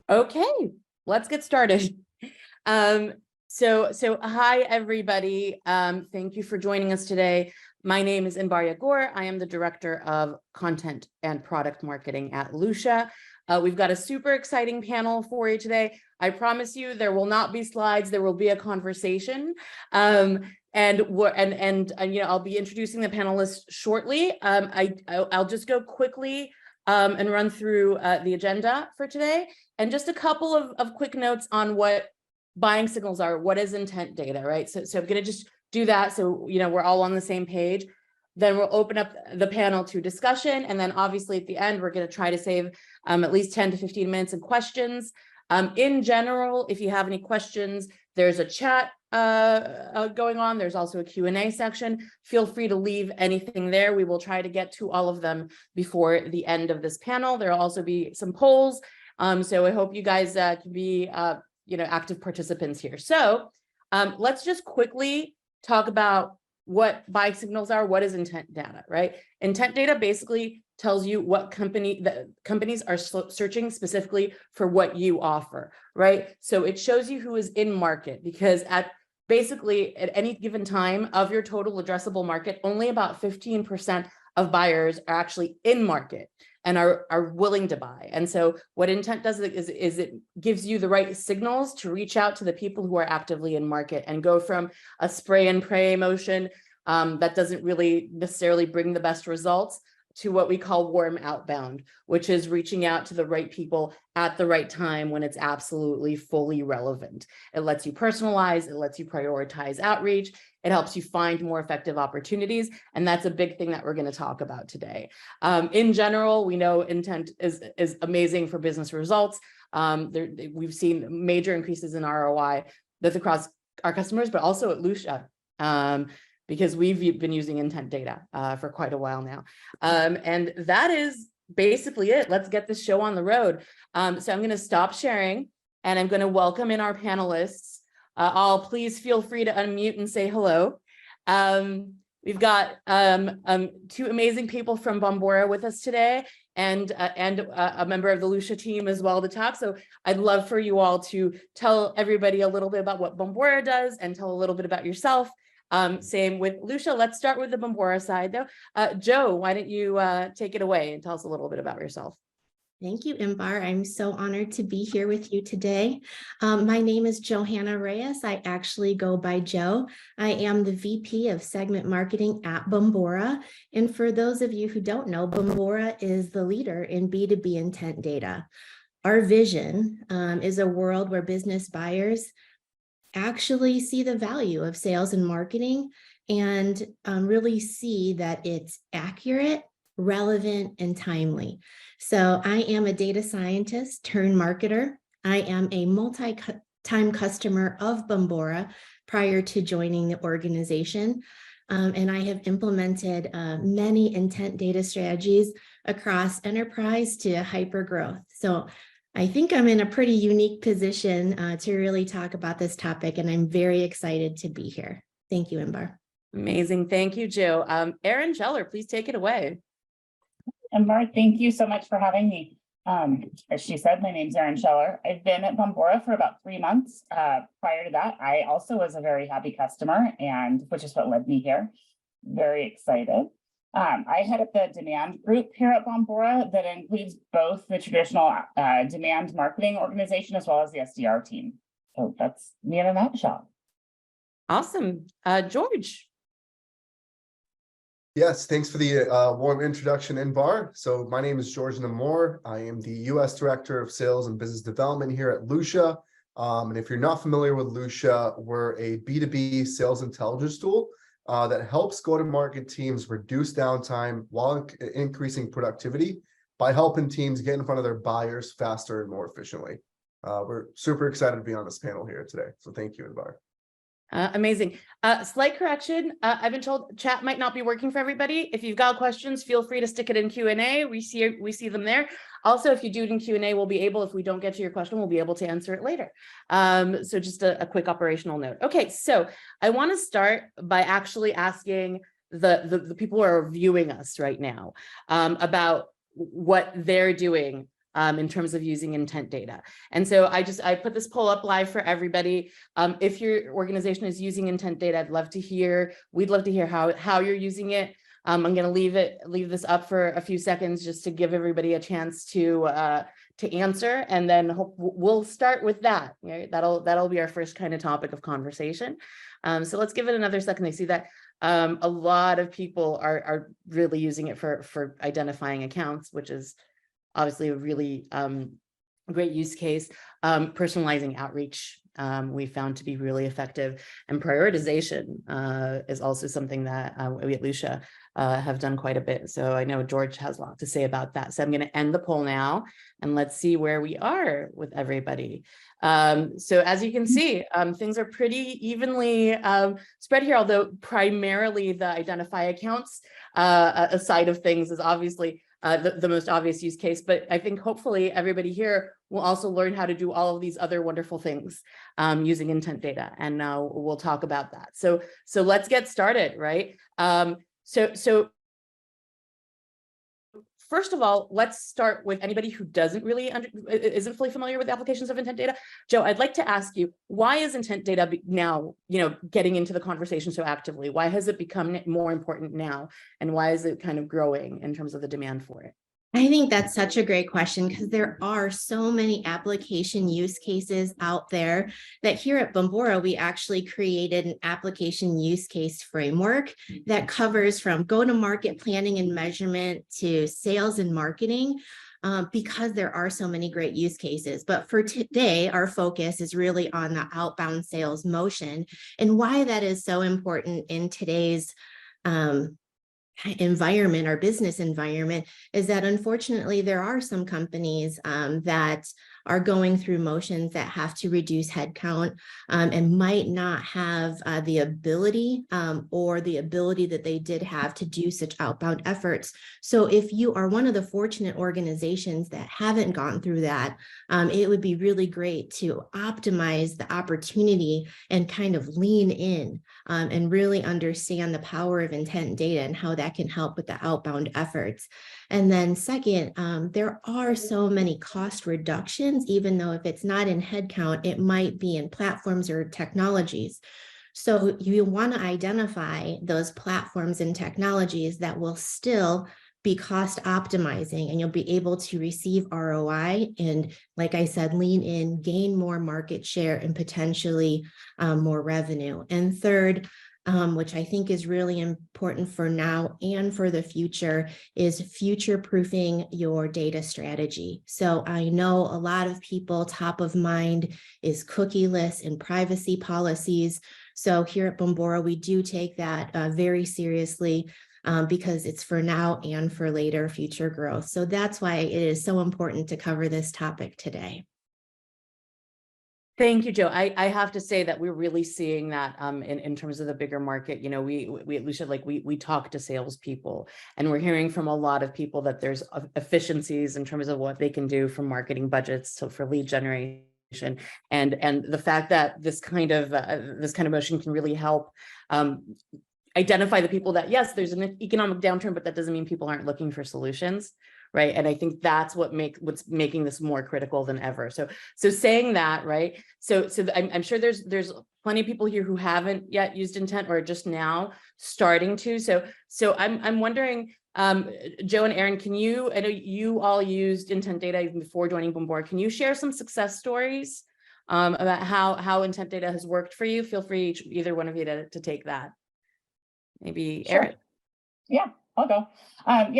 Okay, let's get started. So hi everybody. Thank you for joining us today. My name is Inbar Yagor. I am the Director of Content and Product Marketing at Lucia. We've got a super exciting panel for you today. I promise you there will not be slides, there will be a conversation. And I'll be introducing the panelists shortly. I'll just go quickly and run through the agenda for today. And just a couple of quick notes on what buying signals are, what is intent data, right? So I'm gonna just do that so we're all on the same page. Then we'll open up the panel to discussion. And then obviously at the end, we're gonna try to save at least 10 to 15 minutes of questions. In general, if you have any questions, there's a chat going on. There's also a Q&A section. Feel free to leave anything there. We will try to get to all of them before the end of this panel. There'll also be some polls. So I hope you guys can be active participants here. So let's just quickly talk about what buying signals are. What is intent data, right? Intent data basically tells you what companies are searching specifically for what you offer, right? So it shows you who is in market, because at any given time of your total addressable market, only about 15% of buyers are actually in market and are willing to buy. And so what intent does is it gives you the right signals to reach out to the people who are actively in market and go from a spray and pray motion that doesn't really necessarily bring the best results to what we call warm outbound, which is reaching out to the right people at the right time when it's absolutely fully relevant. It lets you personalize, it lets you prioritize outreach, it helps you find more effective opportunities. And that's a big thing that we're going to talk about today. In general, we know intent is amazing for business results. We've seen major increases in ROI that's across our customers, but also at Lucia. Because we've been using intent data for quite a while now. And that is basically it. Let's get this show on the road. So I'm going to stop sharing and I'm going to welcome in our panelists. All please feel free to unmute and say hello. We've got two amazing people from Bombora with us today and a member of the Lucia team as well to talk. So I'd love for you all to tell everybody a little bit about what Bombora does and tell a little bit about yourself. Same with Lucia. Let's start with the Bombora side though. Joe, why don't you take it away and tell us a little bit about yourself? Thank you, Inbar. I'm so honored to be here with you today. My name is Johanna Reyes. I actually go by Joe. I am the VP of Segment Marketing at Bombora. And for those of you who don't know, Bombora is the leader in B2B intent data. Our vision is a world where business buyers actually see the value of sales and marketing and really see that it's accurate, relevant, and timely. So I am a data scientist turned marketer. I am a multi-time customer of Bombora prior to joining the organization. And I have implemented many intent data strategies across enterprise to hyper growth. So I think I'm in a pretty unique position to really talk about this topic, and I'm very excited to be here. Thank you, Inbar. Amazing. Thank you, Joe. Erin Scheller, please take it away. Inbar, thank you so much for having me. As she said, my name's Erin Scheller. I've been at Bombora for about 3 months. Prior to that, I also was a very happy customer, and which is what led me here. Very excited. I head up the demand group here at Bombora that includes both the traditional demand marketing organization as well as the SDR team. So that's me in a nutshell. Awesome. George. Yes, thanks for the warm introduction, Inbar. So my name is George Namor. I am the U.S. Director of Sales and Business Development here at Lucia. And if you're not familiar with Lucia, we're a B2B sales intelligence tool that helps go-to-market teams reduce downtime while increasing productivity by helping teams get in front of their buyers faster and more efficiently. We're super excited to be on this panel here today. So thank you, Inbar. Amazing. Slight correction. I've been told chat might not be working for everybody. If you've got questions, feel free to stick it in Q&A. We see them there. Also, if you do it in Q&A, we'll be able, if we don't get to your question, we'll be able to answer it later. So just a quick operational note. Okay, so I want to start by actually asking the people who are viewing us right now about what they're doing in terms of using intent data. And so I put this poll up live for everybody. If your organization is using intent data, we'd love to hear how you're using it. I'm going to leave this up for a few seconds just to give everybody a chance to answer, and then we'll start with that. Right? That'll be our first kind of topic of conversation. So let's give it another second. I see that a lot of people are really using it for identifying accounts, which is obviously a really great use case. Personalizing outreach we found to be really effective, and prioritization is also something that we at Lucia have done quite a bit. So I know George has a lot to say about that. So I'm going to end the poll now, and let's see where we are with everybody. So as you can see, things are pretty evenly spread here, although primarily the identify accounts side of things is obviously the most obvious use case, but I think hopefully everybody here will also learn how to do all of these other wonderful things using intent data, and now we'll talk about that. So let's get started, right? So first of all, let's start with anybody who isn't fully familiar with the applications of intent data. Joe, I'd like to ask you, why is intent data now, getting into the conversation so actively? Why has it become more important now? And why is it kind of growing in terms of the demand for it? I think that's such a great question, because there are so many application use cases out there that here at Bombora, we actually created an application use case framework that covers from go-to-market planning and measurement to sales and marketing, because there are so many great use cases. But for today, our focus is really on the outbound sales motion, and why that is so important in today's environment, our business environment, is that unfortunately there are some companies that are going through motions that have to reduce headcount and might not have the ability or the ability that they did have to do such outbound efforts. So if you are one of the fortunate organizations that haven't gone through that, it would be really great to optimize the opportunity and kind of lean in and really understand the power of intent data and how that can help with the outbound efforts. And then second, there are so many cost reductions, even though if it's not in headcount, it might be in platforms or technologies. So you want to identify those platforms and technologies that will still be cost optimizing, and you'll be able to receive ROI and, like I said, lean in, gain more market share, and potentially more revenue. And third, which I think is really important for now and for the future, is future-proofing your data strategy. So I know a lot of people, top of mind is cookieless and privacy policies. So here at Bombora, we do take that very seriously because it's for now and for later future growth. So that's why it is so important to cover this topic today. Thank you, Joe. I have to say that we're really seeing that in terms of the bigger market. We at Lucia, we talk to salespeople, and we're hearing from a lot of people that there's efficiencies in terms of what they can do from marketing budgets for lead generation, and the fact that this kind of motion can really help identify the people that, yes, there's an economic downturn, but that doesn't mean people aren't looking for solutions. Right. And I think that's what's making this more critical than ever. So saying that, right. So I'm sure there's plenty of people here who haven't yet used intent or are just now starting to. So I'm wondering, Joe and Aaron, I know you all used intent data even before joining Bombora. Can you share some success stories about how intent data has worked for you? Feel free, either one of you, to take that. Maybe Sure. Aaron. Yeah. I'll go.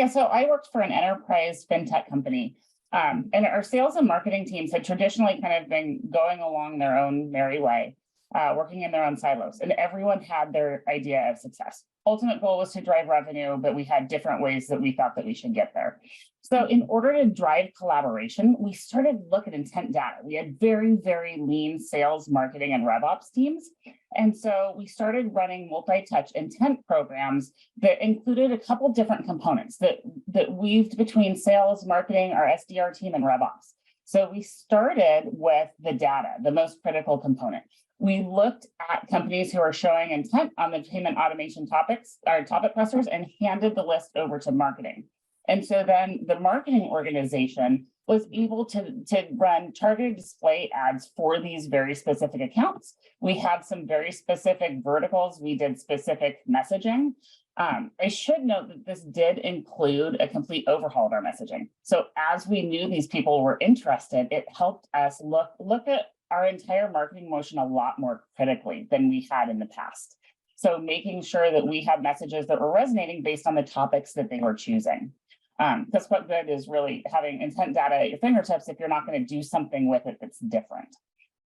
So I worked for an enterprise fintech company, and our sales and marketing teams had traditionally kind of been going along their own merry way, working in their own silos, and everyone had their idea of success. Ultimate goal was to drive revenue, but we had different ways that we thought that we should get there. So in order to drive collaboration, we started to look at intent data. We had very, very lean sales, marketing, and RevOps teams. And so we started running multi-touch intent programs that included a couple different components that weaved between sales, marketing, our SDR team, and RevOps. So we started with the data, the most critical component. We looked at companies who are showing intent on the payment automation topics, or topic clusters, and handed the list over to marketing. And so then the marketing organization was able to run targeted display ads for these very specific accounts. We had some very specific verticals. We did specific messaging. I should note that this did include a complete overhaul of our messaging. So as we knew these people were interested, it helped us look at our entire marketing motion a lot more critically than we had in the past. So making sure that we had messages that were resonating based on the topics that they were choosing. Because what good is really having intent data at your fingertips if you're not going to do something with it that's different.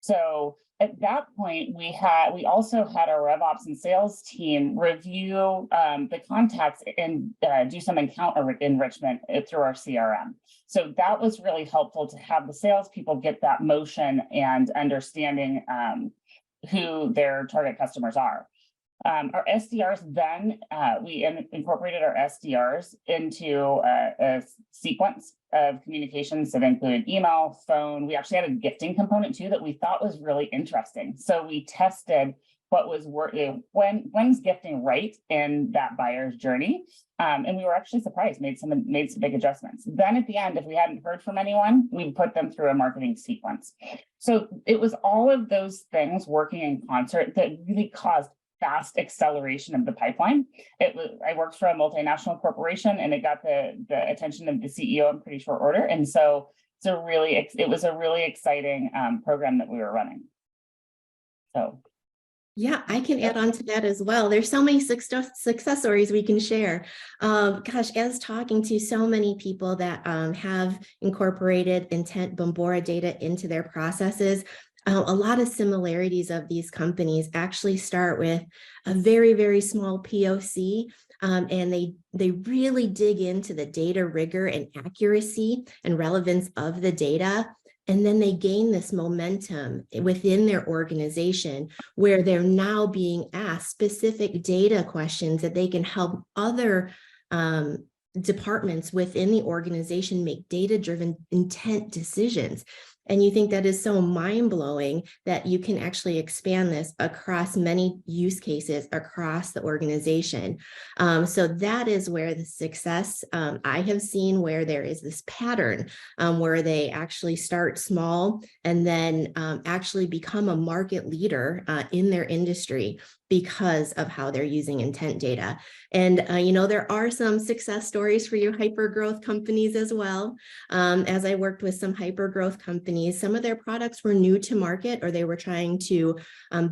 So at that point, we also had our RevOps and sales team review the contacts and do some account enrichment through our CRM. So that was really helpful to have the salespeople get that motion and understanding who their target customers are. Our SDRs then, we incorporated our SDRs into a sequence of communications that included email, phone. We actually had a gifting component too that we thought was really interesting. So we tested what was working, when's gifting right in that buyer's journey. And we were actually surprised, made some big adjustments. Then at the end, if we hadn't heard from anyone, we put them through a marketing sequence. So it was all of those things working in concert that really caused fast acceleration of the pipeline. I worked for a multinational corporation, and it got the attention of the CEO in pretty short order. And so it was a really exciting program that we were running. So. Yeah, I can add on to that as well. There's so many success stories we can share. Gosh, as talking to so many people that have incorporated intent Bombora data into their processes, a lot of similarities of these companies actually start with a very, very small POC, and they really dig into the data rigor and accuracy and relevance of the data. And then they gain this momentum within their organization where they're now being asked specific data questions that they can help other departments within the organization make data-driven intent decisions. And you think that is so mind-blowing that you can actually expand this across many use cases across the organization. So that is where the success I have seen, where there is this pattern where they actually start small and then actually become a market leader in their industry because of how they're using intent data. And, there are some success stories for your hyper growth companies as well. As I worked with some hyper growth companies, some of their products were new to market, or they were trying to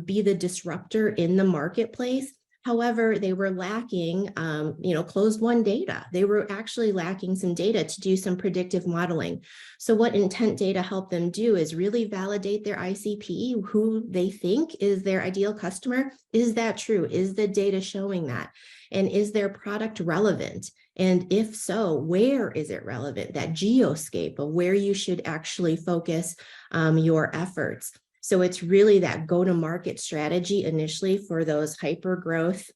be the disruptor in the marketplace. However, they were lacking, closed won data. They were actually lacking some data to do some predictive modeling. So what intent data helped them do is really validate their ICP, who they think is their ideal customer. Is that true? Is the data showing that? And is their product relevant? And if so, where is it relevant? That geoscape of where you should actually focus your efforts. So it's really that go-to-market strategy initially for those hyper growth,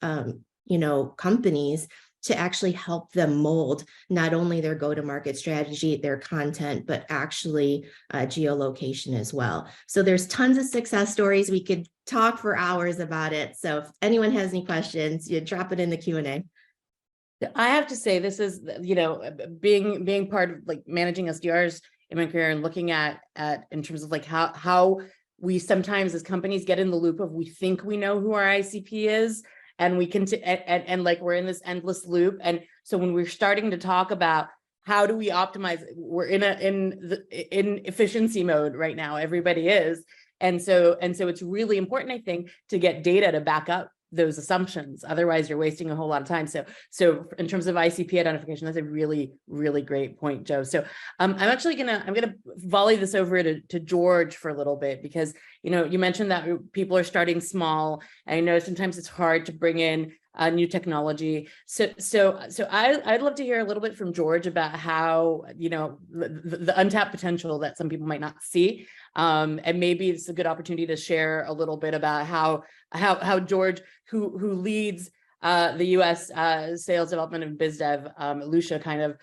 companies to actually help them mold not only their go-to-market strategy, their content, but actually geolocation as well. So there's tons of success stories. We could talk for hours about it. So if anyone has any questions, you drop it in the Q&A. I have to say, this is, being part of like managing SDRs in my career and looking at in terms of like how we sometimes as companies get in the loop of, we think we know who our ICP is, and we can, and like we're in this endless loop. And so when we're starting to talk about how do we optimize, we're in efficiency mode right now, everybody is. And so it's really important, I think, to get data to back up those assumptions. Otherwise, you're wasting a whole lot of time. So in terms of ICP identification, that's a really, really great point, Joe. So I'm gonna volley this over to George for a little bit, because you mentioned that people are starting small. I know sometimes it's hard to bring in new technology. So I'd love to hear a little bit from George about how the untapped potential that some people might not see, and maybe it's a good opportunity to share a little bit about how George, who leads the U.S. sales development and biz dev, Lucia, kind of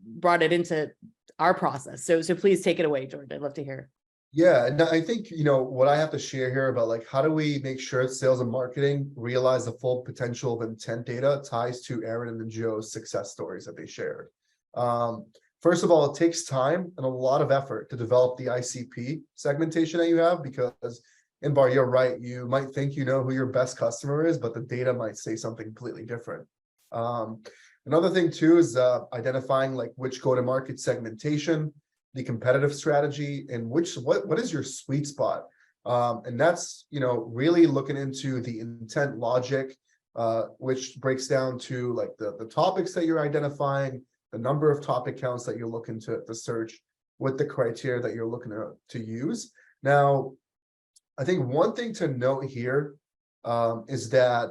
brought it into our process. So please take it away, George. I'd love to hear. Yeah, and I think, what I have to share here about like, how do we make sure sales and marketing realize the full potential of intent data ties to Aaron and Joe's success stories that they shared. first of all, it takes time and a lot of effort to develop the ICP segmentation that you have, because Inbar, you're right. You might think you know who your best customer is, but the data might say something completely different. Another thing too is identifying like which go-to-market segmentation, the competitive strategy, and what is your sweet spot. And that's, really looking into the intent logic, which breaks down to like the topics that you're identifying, the number of topic counts that you're looking to search with the criteria that you're looking to use. Now, I think one thing to note here is that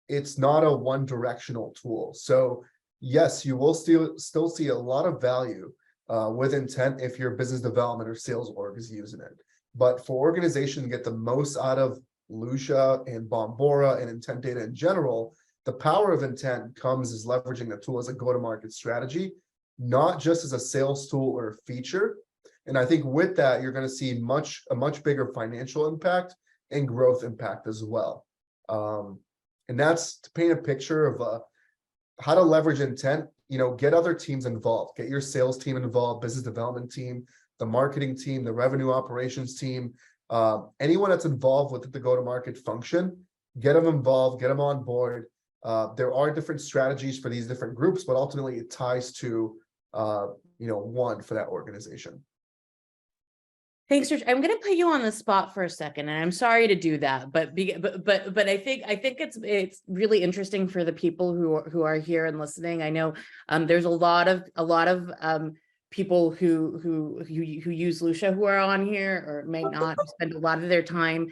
it's not a one-directional tool. So yes, you will still see a lot of value with intent if your business development or sales org is using it. But for organizations to get the most out of Lucia and Bombora and intent data in general, the power of intent comes as leveraging the tool as a go-to-market strategy, not just as a sales tool or feature. And I think with that, you're going to see a much bigger financial impact and growth impact as well. And that's to paint a picture of how to leverage intent. Get other teams involved, get your sales team involved, business development team, the marketing team, the revenue operations team, anyone that's involved with the go-to-market function, get them involved, get them on board. There are different strategies for these different groups, but ultimately it ties to, one for that organization. Thanks, George. I'm going to put you on the spot for a second, and I'm sorry to do that, but I think it's really interesting for the people who are here and listening. I know there's a lot of people who use Lucia who are on here or may not spend a lot of their time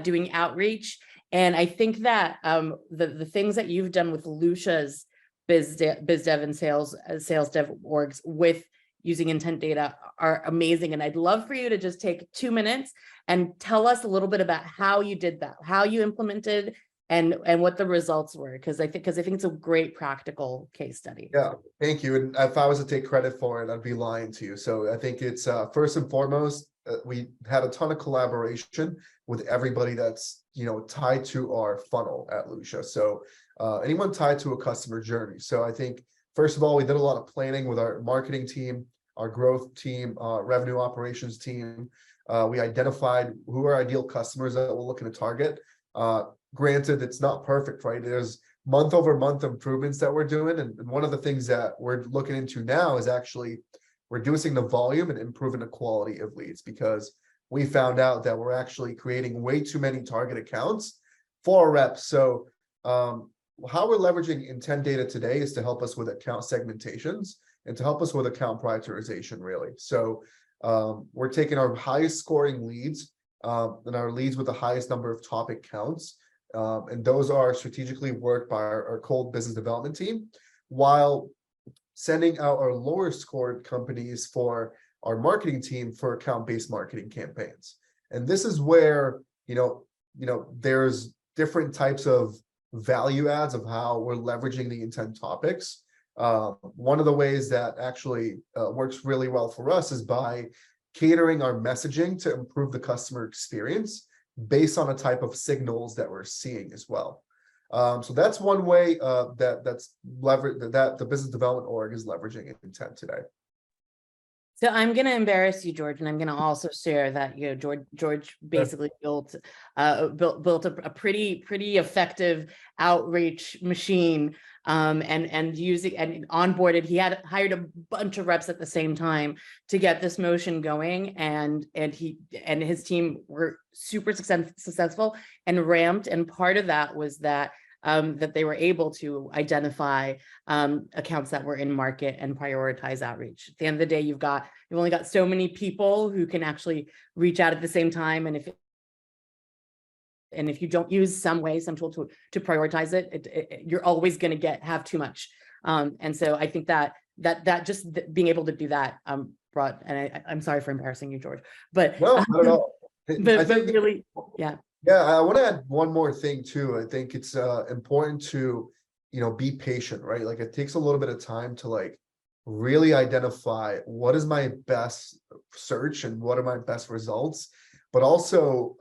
doing outreach, and I think that the things that you've done with Lucia's biz dev and sales dev orgs with using intent data are amazing. And I'd love for you to just take 2 minutes and tell us a little bit about how you did that, how you implemented and what the results were. Because I think it's a great practical case study. Yeah, thank you. And if I was to take credit for it, I'd be lying to you. So I think it's first and foremost, we had a ton of collaboration with everybody that's, tied to our funnel at Lucia. So anyone tied to a customer journey. So I think, first of all, we did a lot of planning with our marketing team, our growth team, revenue operations team. We identified who are ideal customers that we're looking to target. Granted, it's not perfect, right? There's month over month improvements that we're doing. And one of the things that we're looking into now is actually reducing the volume and improving the quality of leads, because we found out that we're actually creating way too many target accounts for our reps. So how we're leveraging intent data today is to help us with account segmentations and to help us with account prioritization, really. So we're taking our highest scoring leads and our leads with the highest number of topic counts. And those are strategically worked by our cold business development team, while sending out our lower scored companies for our marketing team for account-based marketing campaigns. And this is where, there's different types of value adds of how we're leveraging the intent topics. One of the ways that actually works really well for us is by catering our messaging to improve the customer experience based on a type of signals that we're seeing as well. So that's one way that the business development org is leveraging intent today. So I'm going to embarrass you, George, and I'm going to also share that George basically built a pretty effective outreach machine, and using and onboarded. He had hired a bunch of reps at the same time to get this motion going, and he and his team were super successful and ramped. And part of that was that they were able to identify accounts that were in market and prioritize outreach. At the end of the day, you've only got so many people who can actually reach out at the same time. And if you don't use some tool to prioritize it, you're always going to have too much. And so I think that just being able to do that brought, and I'm sorry for embarrassing you, George, but no, not at all. but really, yeah. Yeah, I want to add one more thing too. I think it's important to, be patient, right? Like it takes a little bit of time to really identify what is my best search and what are my best results, but also,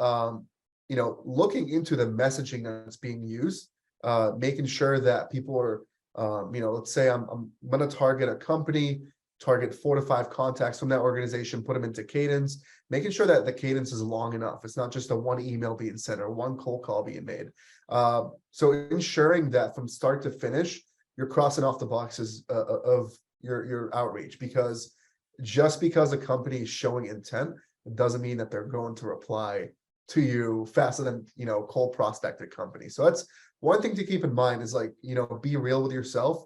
looking into the messaging that's being used, making sure that people are, let's say I'm going to target a company target 4 to 5 contacts from that organization, put them into cadence, making sure that the cadence is long enough. It's not just a one email being sent or one cold call being made. So ensuring that from start to finish, you're crossing off the boxes of your outreach, because just because a company is showing intent doesn't mean that they're going to reply to you faster than, cold prospected companies. So that's one thing to keep in mind, is like, be real with yourself.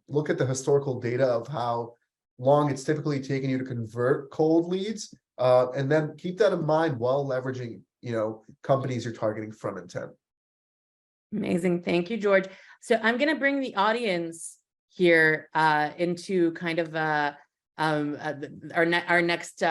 Look at the historical data of how long it's typically taken you to convert cold leads, and then keep that in mind while leveraging, companies you're targeting from intent. Amazing. Thank you, George. So I'm going to bring the audience here into kind of our next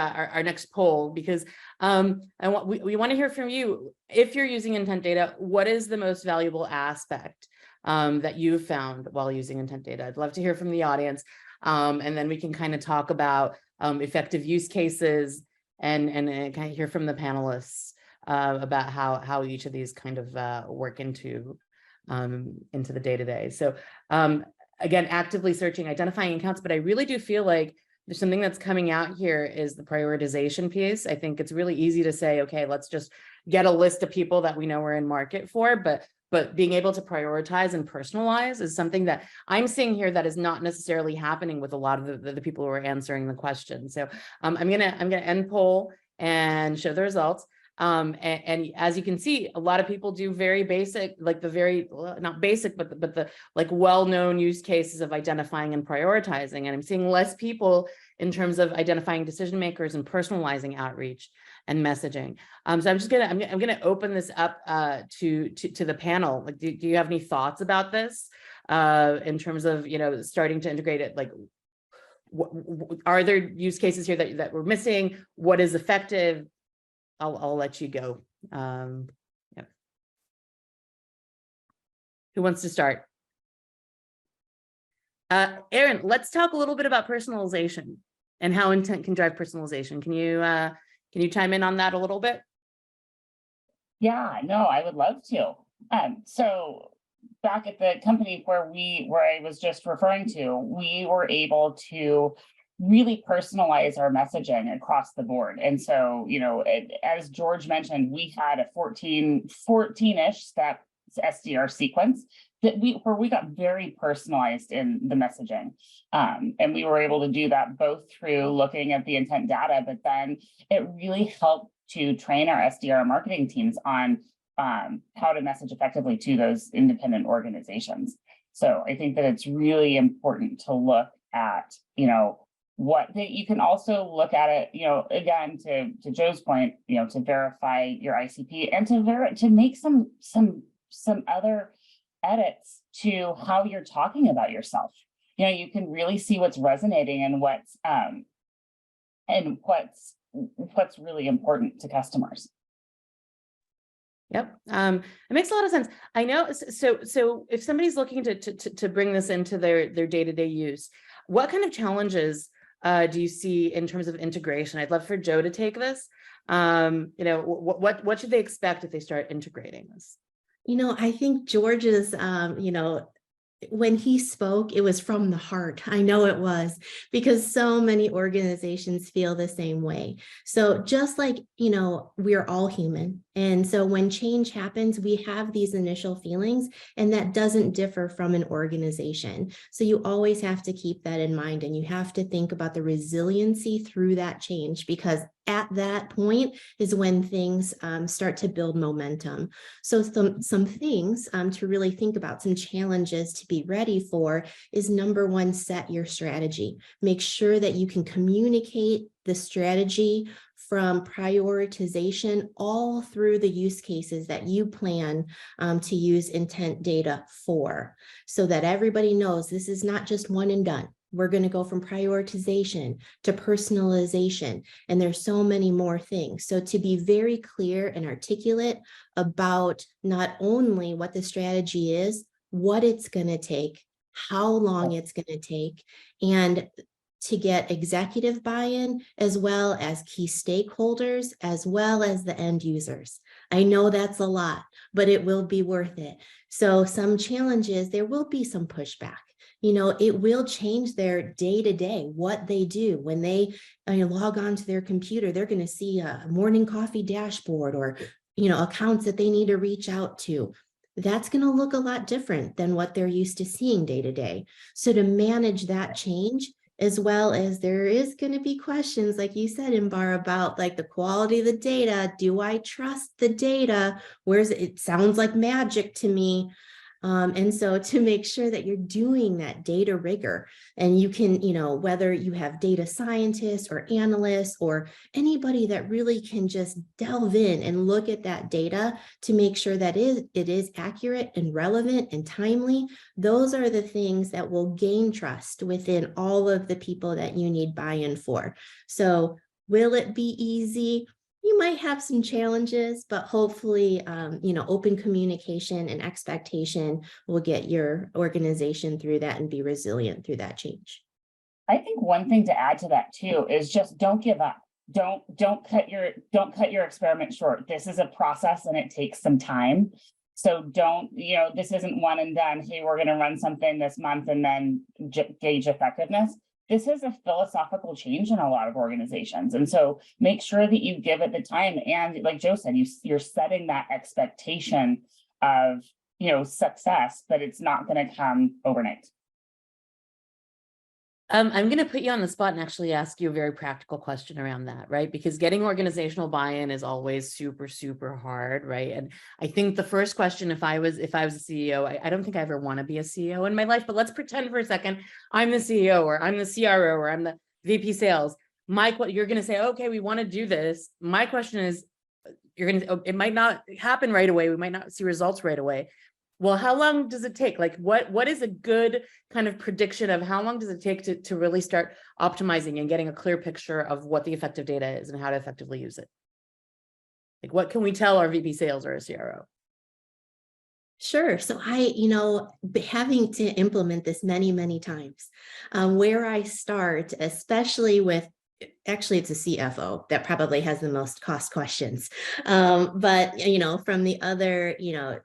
poll, because we want to hear from you. If you're using intent data, what is the most valuable aspect that you've found while using intent data? I'd love to hear from the audience, and then we can kind of talk about effective use cases and kind of hear from the panelists about how each of these kind of work into the day-to-day. So again, actively searching, identifying accounts, but I really do feel like there's something that's coming out here is the prioritization piece. I think it's really easy to say, okay, let's just get a list of people that we know we're in market for, but being able to prioritize and personalize is something that I'm seeing here that is not necessarily happening with a lot of the people who are answering the question. So I'm gonna end poll and show the results. And as you can see, a lot of people do very basic, like the very, not basic, but the like well-known use cases of identifying and prioritizing. And I'm seeing less people in terms of identifying decision makers and personalizing outreach and messaging. So I'm gonna open this up to the panel. Like, do you have any thoughts about this in terms of, starting to integrate it? Like, are there use cases here that we're missing? What is effective? I'll let you go. Yep. Who wants to start? Erin, let's talk a little bit about personalization and how intent can drive personalization. Can you chime in on that a little bit? Yeah, no, I would love to. So back at the company where I was just referring to, we were able to really personalize our messaging across the board. And so, as George mentioned, we had a 14-ish step SDR sequence where we got very personalized in the messaging. And we were able to do that both through looking at the intent data, but then it really helped to train our SDR marketing teams on how to message effectively to those independent organizations. So I think that it's really important to look at, you can also look at it, again, to Joe's point, to verify your ICP and to make some other edits to how you're talking about yourself. You can really see what's resonating and what's really important to customers. Yep. It makes a lot of sense. I know. So if somebody's looking to bring this into their day-to-day use, what kind of challenges do you see in terms of integration? I'd love for Joe to take this. What should they expect if they start integrating this? I think George's, when he spoke, it was from the heart. I know it was, because so many organizations feel the same way. So just like, we're all human. And so when change happens, we have these initial feelings, and that doesn't differ from an organization. So you always have to keep that in mind, and you have to think about the resiliency through that change, because at that point is when things start to build momentum. So some things to really think about, some challenges to be ready for is, number one, set your strategy. Make sure that you can communicate the strategy from prioritization all through the use cases that you plan to use intent data for, so that everybody knows this is not just one and done. We're going to go from prioritization to personalization, and there's so many more things. So to be very clear and articulate about not only what the strategy is, what it's going to take, how long it's going to take, and to get executive buy-in, as well as key stakeholders, as well as the end users. I know that's a lot, but it will be worth it. So some challenges, there will be some pushback. it will change their day to day, what they do. When they log on to their computer, they're going to see a morning coffee dashboard or, accounts that they need to reach out to. That's going to look a lot different than what they're used to seeing day to day. So to manage that change, as well as there is going to be questions, like you said, Imbar, about like the quality of the data. Do I trust the data? It sounds like magic to me. And so to make sure that you're doing that data rigor, and you can, whether you have data scientists or analysts or anybody that really can just delve in and look at that data to make sure that it is accurate and relevant and timely, those are the things that will gain trust within all of the people that you need buy-in for. So will it be easy? You might have some challenges, but hopefully, open communication and expectation will get your organization through that and be resilient through that change. I think one thing to add to that too is just don't give up. Don't cut your experiment short. This is a process and it takes some time. So this isn't one and done. Hey, we're going to run something this month and then gauge effectiveness. This is a philosophical change in a lot of organizations. And so make sure that you give it the time. And like Joe said, you're setting that expectation of, success, but it's not going to come overnight. I'm going to put you on the spot and actually ask you a very practical question around that, right? Because getting organizational buy-in is always super, super hard, right? And I think the first question, if I was a CEO, I don't think I ever want to be a CEO in my life, but let's pretend for a second I'm the CEO or I'm the CRO or I'm the VP sales. You're going to say, okay, we want to do this. My question is, it might not happen right away. We might not see results right away. Well, how long does it take? Like what is a good kind of prediction of how long does it take to really start optimizing and getting a clear picture of what the effective data is and how to effectively use it? Like what can we tell our VP sales or a CRO? Sure. So having to implement this many, many times, where I start, especially with, actually it's a CFO that probably has the most cost questions. But, from the other,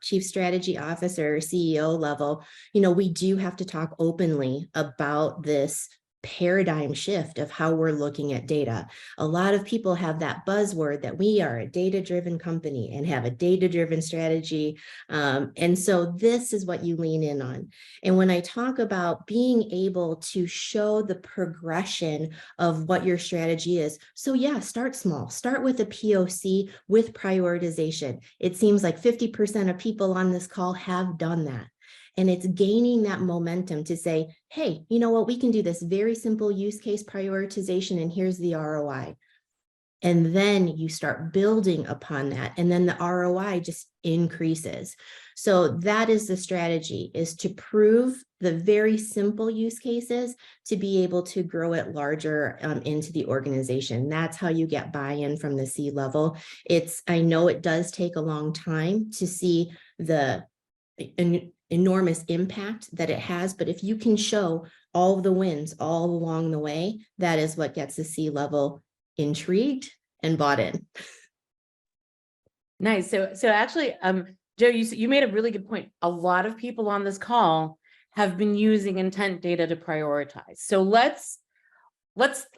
chief strategy officer, CEO level, we do have to talk openly about this paradigm shift of how we're looking at data. A lot of people have that buzzword that we are a data-driven company and have a data-driven strategy. And so this is what you lean in on. And when I talk about being able to show the progression of what your strategy is, so yeah, start small, start with a POC with prioritization. It seems like 50% of people on this call have done that. And it's gaining that momentum to say, hey, you know what, we can do this very simple use case prioritization, and here's the ROI. And then you start building upon that, and then the ROI just increases. So that is the strategy, is to prove the very simple use cases to be able to grow it larger into the organization. That's how you get buy-in from the C-level. I know it does take a long time to see the enormous impact that it has, but if you can show all of the wins all along the way, that is what gets the C-level intrigued and bought in. Nice. So actually, Joe, you made a really good point. A lot of people on this call have been using intent data to prioritize. So let's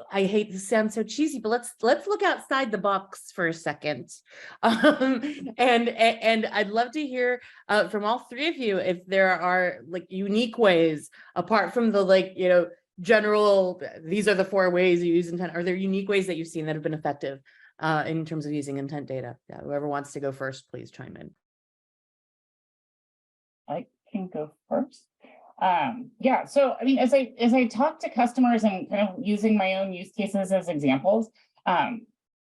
I hate to sound so cheesy, but let's look outside the box for a second. And I'd love to hear from all three of you if there are like unique ways, apart from the general, these are the 4 ways you use intent. Are there unique ways that you've seen that have been effective in terms of using intent data? Yeah, whoever wants to go first, please chime in. I can go first. Yeah, so I mean, as I talk to customers and kind of using my own use cases as examples, I'm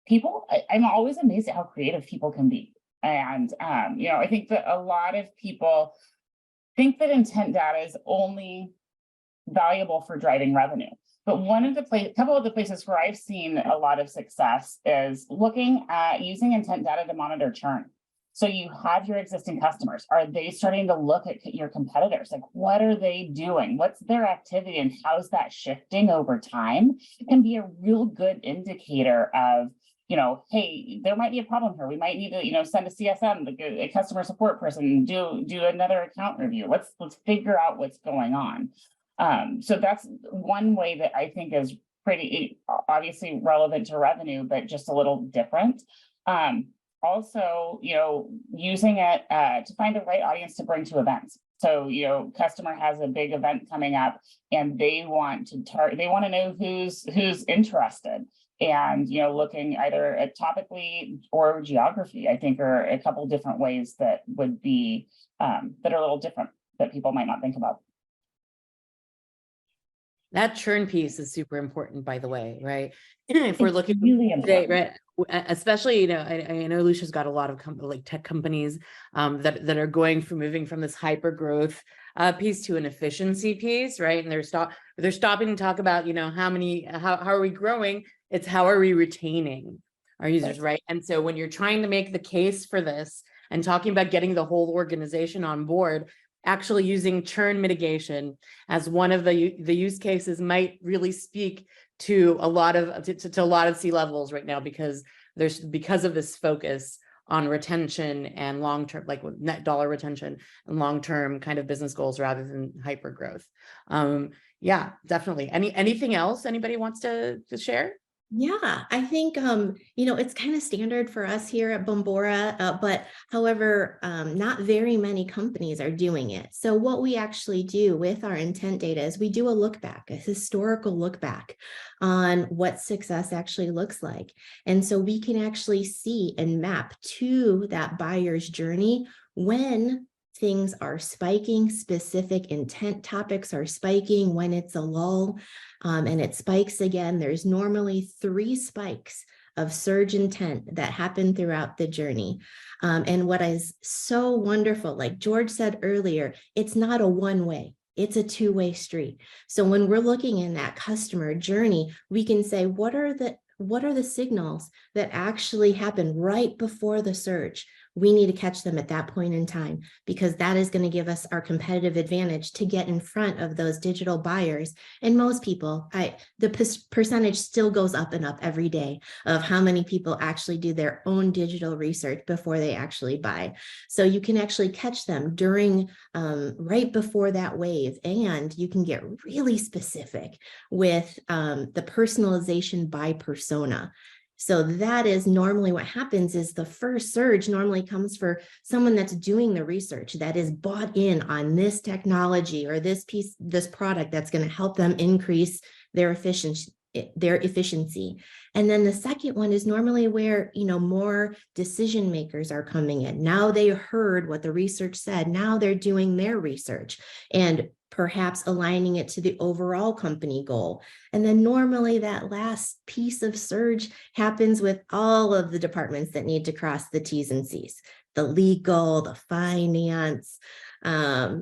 always amazed at how creative people can be. And I think that a lot of people think that intent data is only valuable for driving revenue. But couple of the places where I've seen a lot of success is looking at using intent data to monitor churn. So you have your existing customers. Are they starting to look at your competitors? Like, what are they doing? What's their activity and how's that shifting over time? It can be a real good indicator of, hey, there might be a problem here. We might need to, send a CSM, a customer support person, do another account review. Let's figure out what's going on. So that's one way that I think is pretty obviously relevant to revenue, but just a little different. Also, using it to find the right audience to bring to events. So, customer has a big event coming up and they want to they want to know who's interested. And, looking either at topically or geography, I think are a couple different ways that would be, that are a little different that people might not think about. That churn piece is super important, by the way, right? If we're looking really today, important. right, especially, I know Lucia's got a lot of like tech companies that are moving from this hyper growth piece to an efficiency piece, right? And they're stopping to talk about, how are we growing? It's how are we retaining our users, right? And so when you're trying to make the case for this and talking about getting the whole organization on board, actually using churn mitigation as one of the use cases might really speak to a lot of C-levels right now, because of this focus on retention and long-term, like net dollar retention and long-term kind of business goals rather than hyper growth. Yeah, definitely. Anything else anybody wants to share? Yeah, I think, it's kind of standard for us here at Bombora, but however, not very many companies are doing it. So what we actually do with our intent data is we do a look back, a historical look back on what success actually looks like. And so we can actually see and map to that buyer's journey when things are spiking, specific intent topics are spiking, when it's a lull, and it spikes again. There's normally 3 spikes of surge intent that happen throughout the journey. And what is so wonderful, like George said earlier, it's not a one-way. It's a 2-way street. So when we're looking in that customer journey, we can say, what are the signals that actually happen right before the surge? We need to catch them at that point in time, because that is going to give us our competitive advantage to get in front of those digital buyers. And most people, the percentage still goes up and up every day of how many people actually do their own digital research before they actually buy. So you can actually catch them during right before that wave, and you can get really specific with the personalization by persona. So that is normally what happens is the first surge normally comes for someone that's doing the research, that is bought in on this technology or this product that's going to help them increase their efficiency. And then the second one is normally where, more decision makers are coming in. Now they heard what the research said. Now they're doing their research and perhaps aligning it to the overall company goal. And then normally that last piece of surge happens with all of the departments that need to cross the T's and C's, the legal, the finance.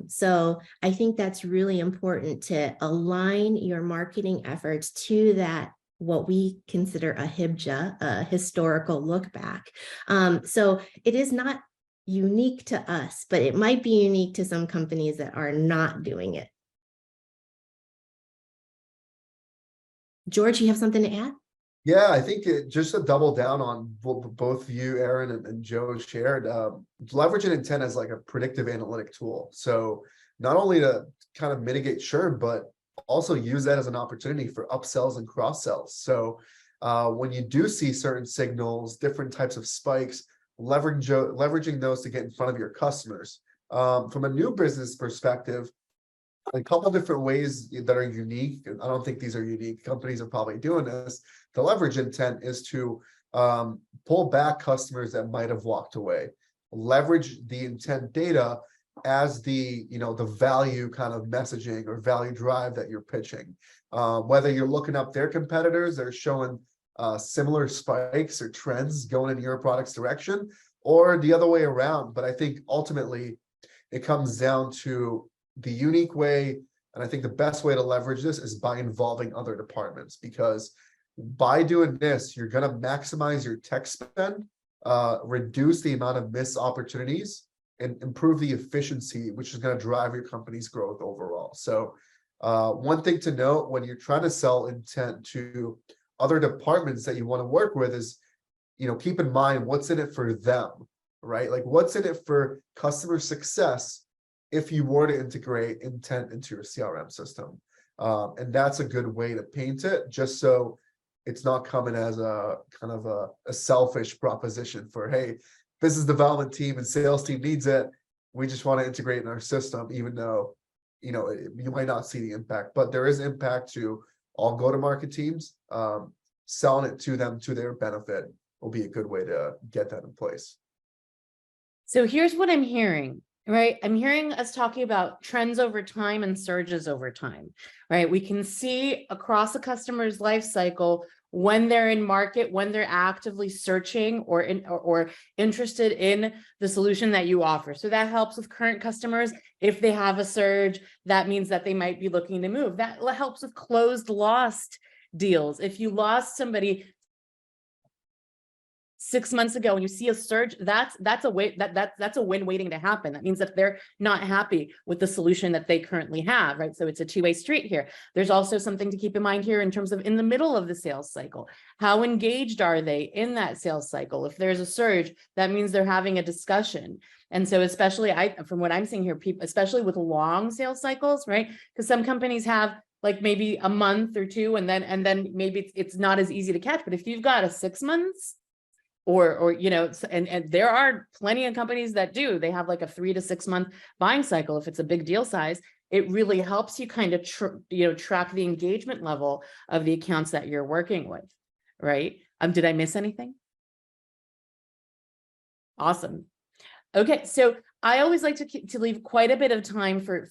So I think that's really important to align your marketing efforts to that, what we consider a HIBJA, a historical look back. So it is not unique to us, but it might be unique to some companies that are not doing it. George, you have something to add? Yeah, I think just to double down on what both you, Aaron, and Joe shared, leveraging intent as like a predictive analytic tool. So not only to kind of mitigate churn, but also use that as an opportunity for upsells and cross sells. So when you do see certain signals, different types of spikes, leveraging those to get in front of your customers. From a new business perspective, a couple different ways that are unique. I don't think these are unique. Companies are probably doing this. The leverage intent is to pull back customers that might have walked away. Leverage the intent data as the value kind of messaging or value drive that you're pitching. Whether you're looking up their competitors that are showing similar spikes or trends going in your product's direction, or the other way around. But I think ultimately it comes down to the unique way, and I think the best way to leverage this is by involving other departments, because by doing this, you're going to maximize your tech spend, reduce the amount of missed opportunities, and improve the efficiency, which is going to drive your company's growth overall. So one thing to note when you're trying to sell intent to other departments that you want to work with is, keep in mind what's in it for them, right? Like what's in it for customer success if you were to integrate intent into your CRM system. And that's a good way to paint it, just so it's not coming as a kind of a selfish proposition for, hey, business development team and sales team needs it. We just want to integrate in our system, even though, you might not see the impact, but there is impact to all go-to-market teams. Selling it to them to their benefit will be a good way to get that in place. So here's what I'm hearing, right? I'm hearing us talking about trends over time and surges over time, right? We can see across a customer's life cycle when they're in market, when they're actively searching or interested in the solution that you offer. So that helps with current customers. If they have a surge, that means that they might be looking to move. That helps with closed lost deals. If you lost somebody 6 months ago and you see a surge, that's a win waiting to happen. That means that they're not happy with the solution that they currently have, right? So it's a two-way street here. There's also something to keep in mind here in terms of in the middle of the sales cycle. How engaged are they in that sales cycle? If there's a surge, that means they're having a discussion. And so especially from what I'm seeing here, people, especially with long sales cycles, right? Because some companies have like maybe a month or two, and then maybe it's not as easy to catch. But if you've got a 6 months, or and there are plenty of companies that do, they have like a 3 to 6 month buying cycle. If it's a big deal size, it really helps you kind of track the engagement level of the accounts that you're working with, right? Did I miss anything? Awesome. Okay, so I always like to leave quite a bit of time for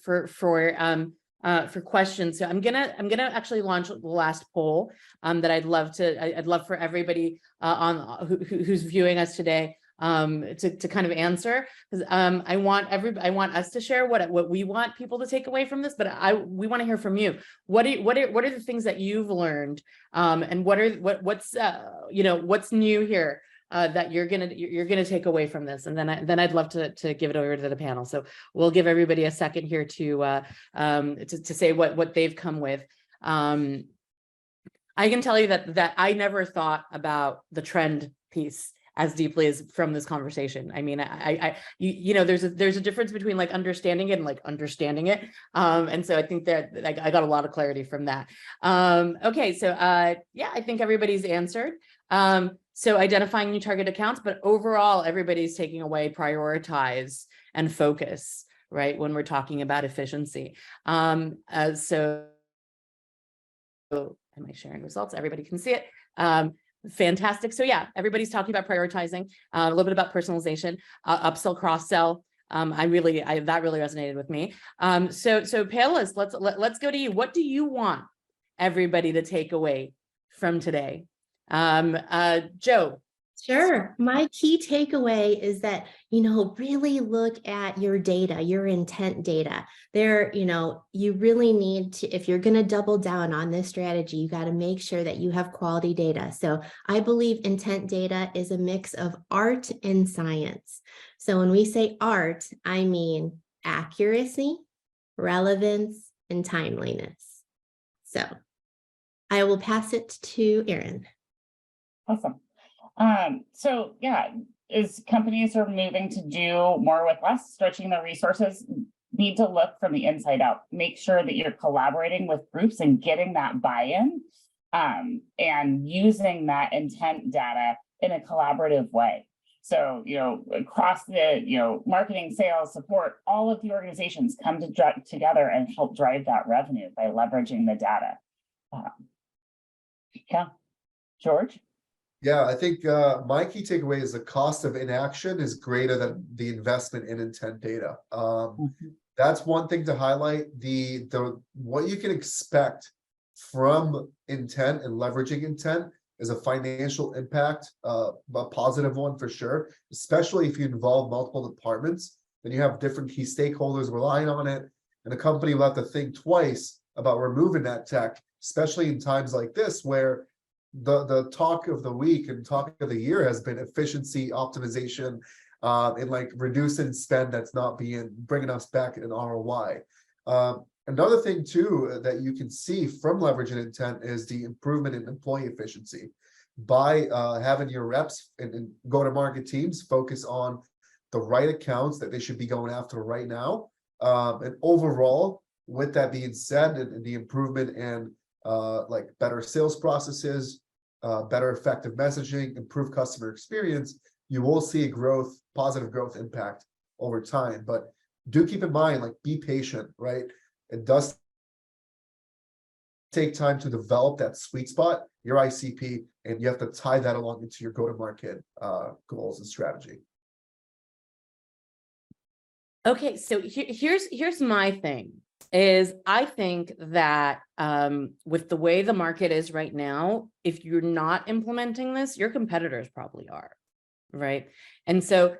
questions. So I'm gonna actually launch the last poll that I'd love for everybody who's viewing us today to kind of answer, because I want us to share what we want people to take away from this, but we want to hear from you. What are the things that you've learned, and what's new here that you're gonna take away from this, and then I'd love to give it over to the panel. So we'll give everybody a second here to say what they've come with. I can tell you that I never thought about the trend piece as deeply as from this conversation. I mean, there's a difference between like understanding it and like understanding it. And so I think that I got a lot of clarity from that. Okay, so yeah, I think everybody's answered. So identifying new target accounts, but overall, everybody's taking away prioritize and focus, right? When we're talking about efficiency. So am I sharing results? Everybody can see it. Fantastic. So yeah, everybody's talking about prioritizing, a little bit about personalization, upsell, cross-sell. That really resonated with me. So panelists, let's go to you. What do you want everybody to take away from today? Joe. Sure. My key takeaway is that, really look at your data, your intent data. You really need to, if you're going to double down on this strategy, you got to make sure that you have quality data. So I believe intent data is a mix of art and science. So when we say art, I mean accuracy, relevance, and timeliness. So I will pass it to Erin. Awesome. So yeah, as companies are moving to do more with less, stretching their resources, need to look from the inside out. Make sure that you're collaborating with groups and getting that buy-in, and using that intent data in a collaborative way. So, across the, marketing, sales, support, all of the organizations come together and help drive that revenue by leveraging the data. Yeah, George? Yeah, I think my key takeaway is the cost of inaction is greater than the investment in intent data. That's one thing to highlight. The what you can expect from intent and leveraging intent is a financial impact, a positive one for sure, especially if you involve multiple departments, then you have different key stakeholders relying on it, and the company will have to think twice about removing that tech, especially in times like this where the talk of the week and talk of the year has been efficiency optimization, and like reducing spend that's not bringing us back in ROI. Another thing too that you can see from leveraging intent is the improvement in employee efficiency by having your reps and go-to-market teams focus on the right accounts that they should be going after right now. And overall, with that being said, and the improvement in like better sales processes, better effective messaging, improved customer experience, you will see growth, positive growth impact over time. But do keep in mind, like, be patient, right? It does take time to develop that sweet spot, your ICP, and you have to tie that along into your go-to-market goals and strategy. Okay, so here's my thing is I think that with the way the market is right now, if you're not implementing this, your competitors probably are, right? And so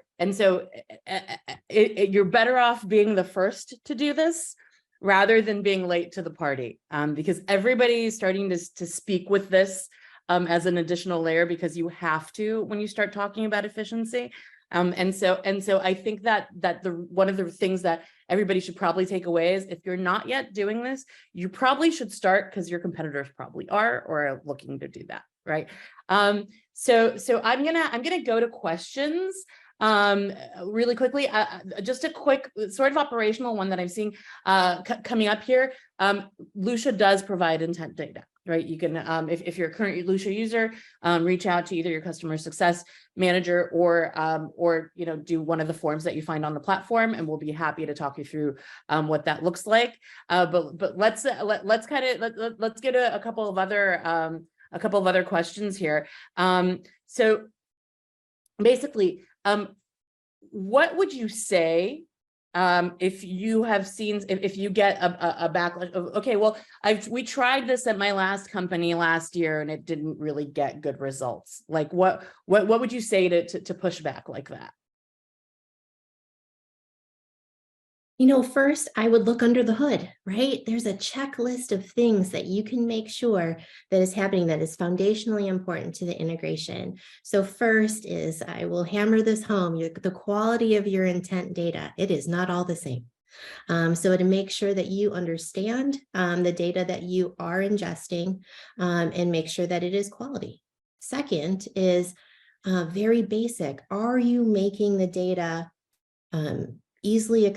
you're better off being the first to do this rather than being late to the party, because everybody is starting to speak with this as an additional layer, because you have to when you start talking about efficiency. And so I think that one of the things that everybody should probably take away is, if you're not yet doing this, you probably should start, because your competitors probably are or are looking to do that, right? So I'm gonna go to questions really quickly. Just a quick sort of operational one that I'm seeing coming up here. Lucia does provide intent data, right? You can, if you're a current Lucia user, reach out to either your customer success manager or do one of the forms that you find on the platform, and we'll be happy to talk you through what that looks like. But let's get a couple of other questions here. So basically, what would you say if you have seen, if you get a backlash of, okay, well, we tried this at my last company last year and it didn't really get good results? Like, what would you say to push back like that? First, I would look under the hood, right? There's a checklist of things that you can make sure that is happening that is foundationally important to the integration. So first is, I will hammer this home, the quality of your intent data. It is not all the same. So to make sure that you understand the data that you are ingesting and make sure that it is quality. Second is very basic. Are you making the data easily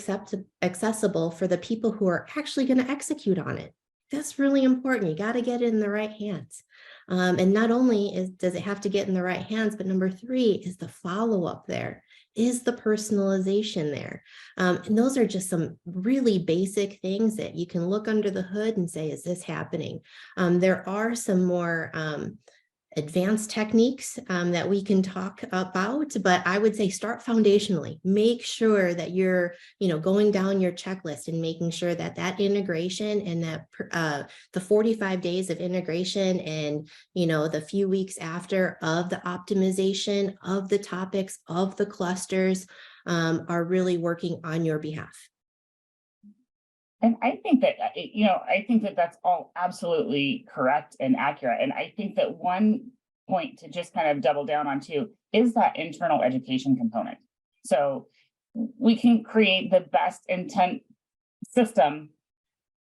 accessible for the people who are actually going to execute on it? That's really important. You got to get it in the right hands. And not only does it have to get in the right hands, but number 3 is the follow-up there. Is the personalization there? And those are just some really basic things that you can look under the hood and say, is this happening? There are some more advanced techniques that we can talk about, but I would say start foundationally. Make sure that you're, going down your checklist and making sure that that integration and that the 45 days of integration and, the few weeks after of the optimization of the topics of the clusters are really working on your behalf. And I think that, that's all absolutely correct and accurate. And I think that one point to just kind of double down on too is that internal education component. So we can create the best intent system,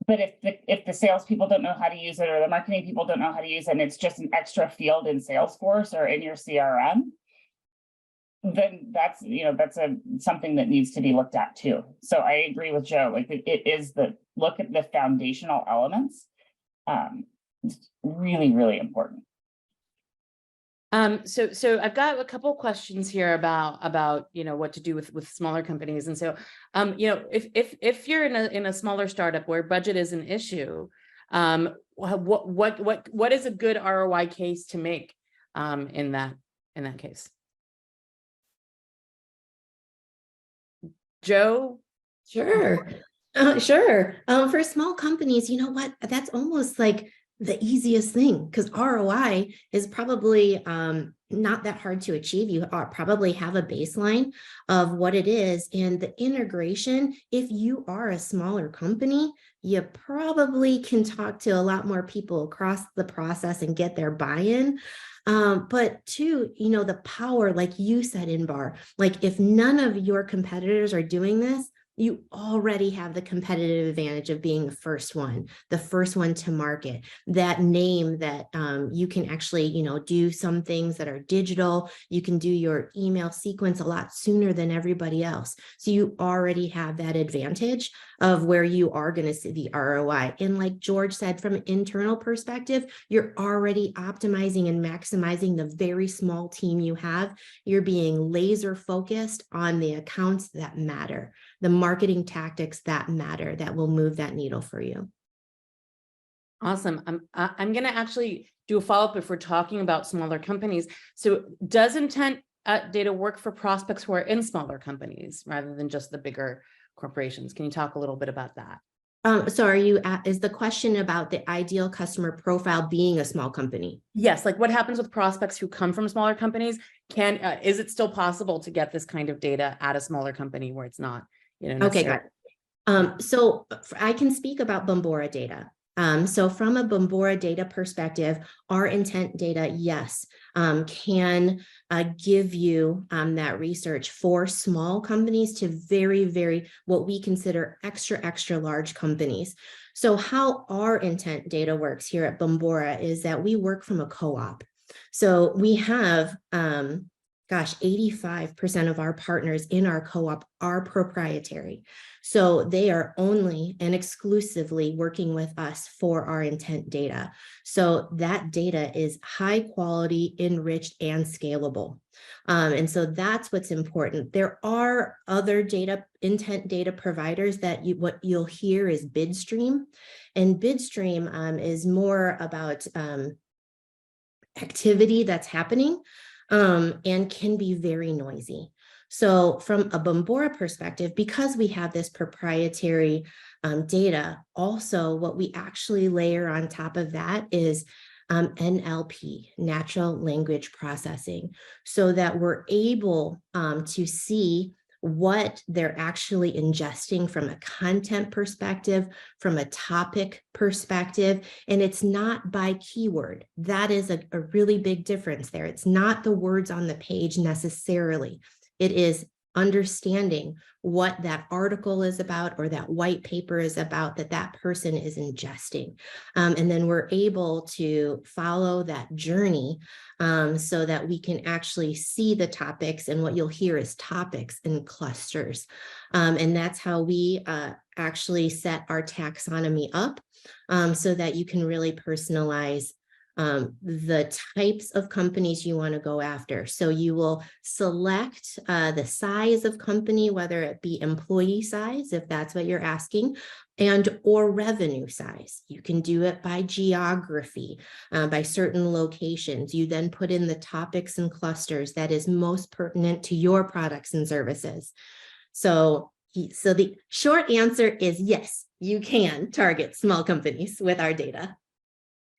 but if the salespeople don't know how to use it, or the marketing people don't know how to use it, and it's just an extra field in Salesforce or in your CRM, then that's something that needs to be looked at too. So I agree with Joe. Like, it is look at the foundational elements. It's really, really important. So I've got a couple of questions here about what to do with smaller companies. And so if you're in a smaller startup where budget is an issue, what is a good ROI case to make in that case? Joe? Sure. Sure. For small companies, you know what? That's almost like the easiest thing, because ROI is probably not that hard to achieve. You probably have a baseline of what it is, and the integration, if you are a smaller company, you probably can talk to a lot more people across the process and get their buy-in. But two, the power, like you said, Inbar, like if none of your competitors are doing this, you already have the competitive advantage of being the first one to market, that name that you can actually, do some things that are digital. You can do your email sequence a lot sooner than everybody else. So you already have that advantage of where you are going to see the ROI. And like George said, from an internal perspective, you're already optimizing and maximizing the very small team you have. You're being laser focused on the accounts that matter, the marketing tactics that matter, that will move that needle for you. Awesome. I'm going to actually do a follow-up if we're talking about smaller companies. So does intent data work for prospects who are in smaller companies rather than just the bigger corporations? Can you talk a little bit about that? So is the question about the ideal customer profile being a small company? Yes, like what happens with prospects who come from smaller companies? Is it still possible to get this kind of data at a smaller company where it's not, Okay, got it. So I can speak about Bombora data. So from a Bombora data perspective, our intent data, yes, can give you that research for small companies to very, very, what we consider extra large companies. So how our intent data works here at Bombora is that we work from a co-op. So we have, 85% of our partners in our co-op are proprietary. So they are only and exclusively working with us for our intent data. So that data is high quality, enriched, and scalable. And so that's what's important. There are other intent data providers that what you'll hear is Bidstream. And Bidstream is more about activity that's happening and can be very noisy. So from a Bombora perspective, because we have this proprietary data, also what we actually layer on top of that is NLP, natural language processing, so that we're able to see what they're actually ingesting from a content perspective, from a topic perspective, and it's not by keyword. That is a really big difference there. It's not the words on the page necessarily. It is understanding what that article is about or that white paper is about that person is ingesting. And then we're able to follow that journey so that we can actually see the topics, and what you'll hear is topics and clusters. And that's how we actually set our taxonomy up so that you can really personalize the types of companies you want to go after. So you will select the size of company, whether it be employee size, if that's what you're asking, and or revenue size. You can do it by geography, by certain locations. You then put in the topics and clusters that is most pertinent to your products and services. So the short answer is yes, you can target small companies with our data.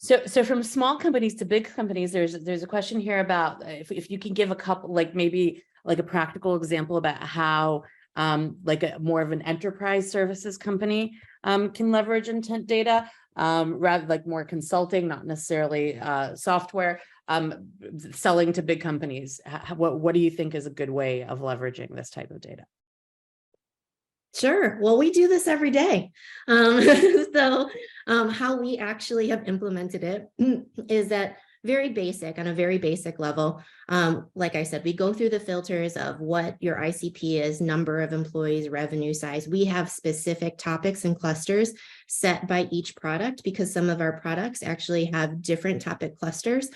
So from small companies to big companies, there's a question here about if you can give a couple, like maybe like a practical example about how like a more of an enterprise services company can leverage intent data, rather like more consulting, not necessarily software, selling to big companies. What do you think is a good way of leveraging this type of data? Sure. Well, we do this every day. How we actually have implemented it is that on a very basic level. Like I said, we go through the filters of what your ICP is, number of employees, revenue size. We have specific topics and clusters set by each product because some of our products actually have different topic clusters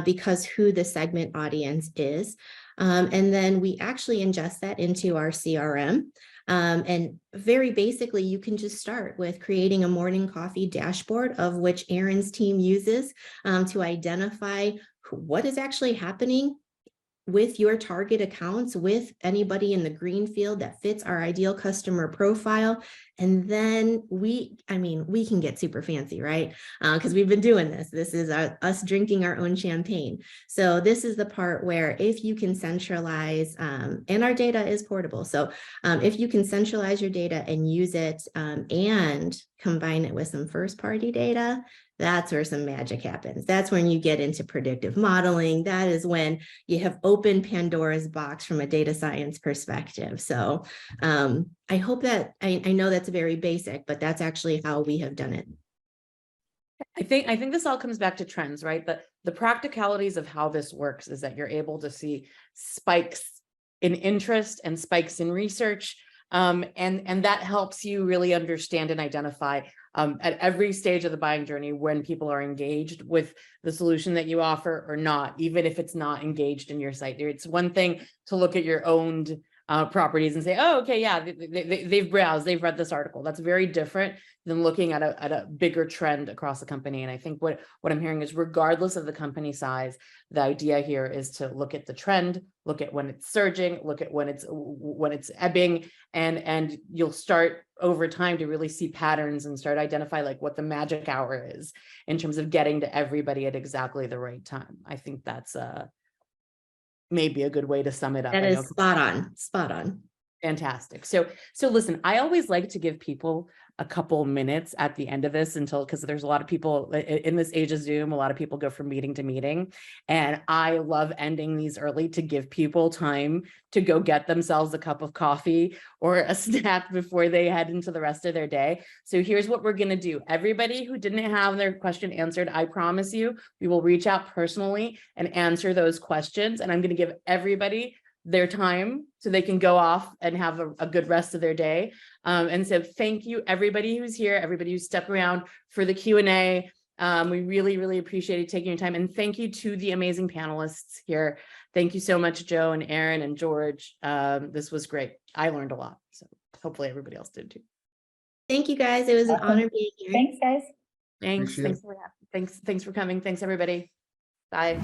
because who the segment audience is. And then we actually ingest that into our CRM. And very basically, you can just start with creating a morning coffee dashboard of which Aaron's team uses to identify what is actually happening with your target accounts, with anybody in the green field that fits our ideal customer profile. And then we can get super fancy, right? Because we've been doing this. This is us drinking our own champagne. So this is the part where if you can centralize, and our data is portable. So if you can centralize your data and use it and combine it with some first party data, that's where some magic happens. That's when you get into predictive modeling. That is when you have opened Pandora's box from a data science perspective. So I hope that, I know that's very basic, but that's actually how we have done it. I think this all comes back to trends, right? The practicalities of how this works is that you're able to see spikes in interest and spikes in research And that helps you really understand and identify at every stage of the buying journey when people are engaged with the solution that you offer or not, even if it's not engaged in your site. It's one thing to look at your owned properties and say, oh, okay, yeah, they've browsed, they've read this article. That's very different than looking at a bigger trend across the company. And I think what I'm hearing is, regardless of the company size, the idea here is to look at the trend, look at when it's surging, look at when it's ebbing, and you'll start over time to really see patterns and start to identify like what the magic hour is in terms of getting to everybody at exactly the right time. I think that's maybe a good way to sum it up. That I is know. spot on, spot on. Fantastic. So listen, I always like to give people a couple minutes at the end of this because there's a lot of people in this age of Zoom, a lot of people go from meeting to meeting. And I love ending these early to give people time to go get themselves a cup of coffee or a snack before they head into the rest of their day. So here's what we're going to do. Everybody who didn't have their question answered, I promise you, we will reach out personally and answer those questions. And I'm going to give everybody their time so they can go off and have a good rest of their day. And so thank you, everybody who's here, everybody who stuck around for the Q&A. We really, really appreciate you taking your time. And thank you to the amazing panelists here. Thank you so much, Joe and Aaron and George. This was great. I learned a lot. So hopefully everybody else did too. Thank you, guys. It was an Awesome. honor being here. Thanks, guys. Thanks. Appreciate it. Thanks for everybody. Bye.